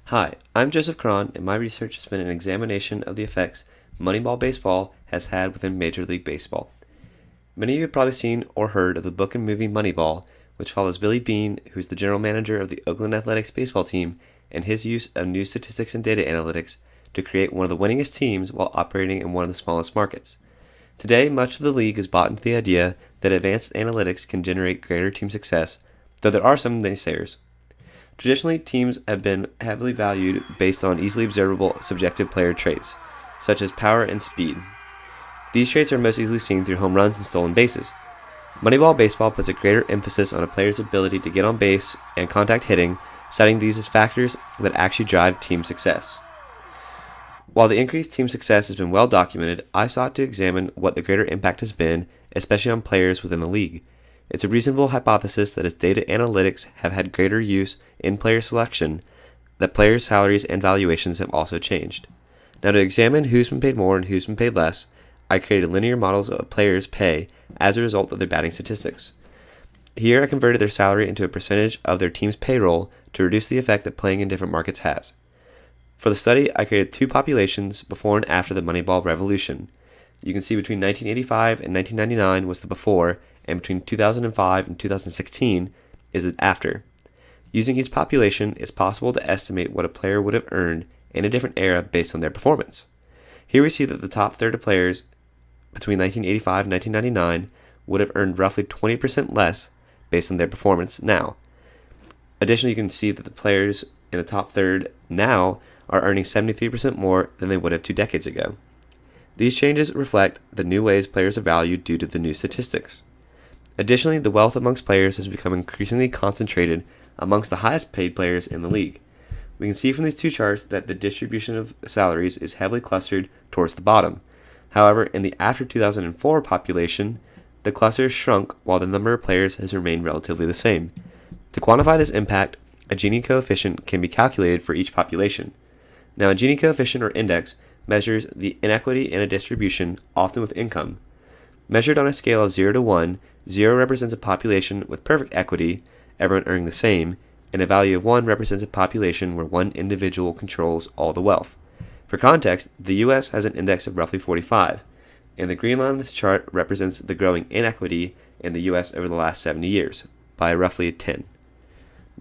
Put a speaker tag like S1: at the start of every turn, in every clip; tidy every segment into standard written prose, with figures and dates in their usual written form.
S1: Hi, I'm Joseph Krohn, and my research has been an examination of the effects Moneyball Baseball has had within Major League Baseball. Many of you have probably seen or heard of the book and movie Moneyball, which follows Billy Beane, who's the general manager of the Oakland Athletics baseball team, and his use of new statistics and data analytics to create one of the winningest teams while operating in one of the smallest markets. Today, much of the league is bought into the idea that advanced analytics can generate greater team success, though there are some naysayers. Traditionally, teams have been heavily valued based on easily observable subjective player traits, such as power and speed. These traits are most easily seen through home runs and stolen bases. Moneyball Baseball puts a greater emphasis on a player's ability to get on base and contact hitting, citing these as factors that actually drive team success. While the increased team success has been well documented, I sought to examine what the greater impact has been, especially on players within the league. It's a reasonable hypothesis that as data analytics have had greater use in player selection, that players' salaries and valuations have also changed. Now, to examine who's been paid more and who's been paid less, I created linear models of players' pay as a result of their batting statistics. Here, I converted their salary into a percentage of their team's payroll to reduce the effect that playing in different markets has. For the study, I created two populations before and after the Moneyball revolution. You can see between 1985 and 1999 was the before, and between 2005 and 2016 is the after. Using each population, it's possible to estimate what a player would have earned in a different era based on their performance. Here we see that the top third of players between 1985 and 1999 would have earned roughly 20% less based on their performance now. Additionally, you can see that the players in the top third now are earning 73% more than they would have 2 decades ago. These changes reflect the new ways players are valued due to the new statistics. Additionally, the wealth amongst players has become increasingly concentrated amongst the highest paid players in the league. We can see from these two charts that the distribution of salaries is heavily clustered towards the bottom. However, in the after 2004 population, the cluster shrunk while the number of players has remained relatively the same. To quantify this impact, a Gini coefficient can be calculated for each population. Now, a Gini coefficient or index measures the inequity in a distribution, often with income. Measured on a scale of 0 to 1, 0 represents a population with perfect equity, everyone earning the same, and a value of 1 represents a population where one individual controls all the wealth. For context, the U.S. has an index of roughly 45, and the green line on this chart represents the growing inequity in the U.S. over the last 70 years, by roughly 10.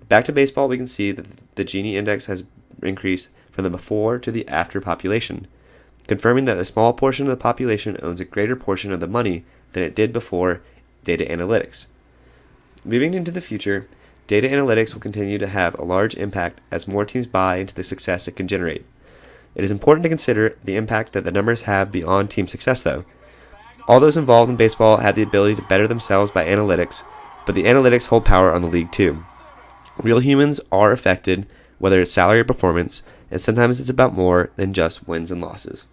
S1: Back to baseball, we can see that the Gini index has increased from the before to the after population, confirming that a small portion of the population owns a greater portion of the money than it did before data analytics. Moving into the future, data analytics will continue to have a large impact as more teams buy into the success it can generate. It is important to consider the impact that the numbers have beyond team success, though. All those involved in baseball have the ability to better themselves by analytics, but the analytics hold power on the league too. Real humans are affected, whether it's salary or performance, and sometimes it's about more than just wins and losses.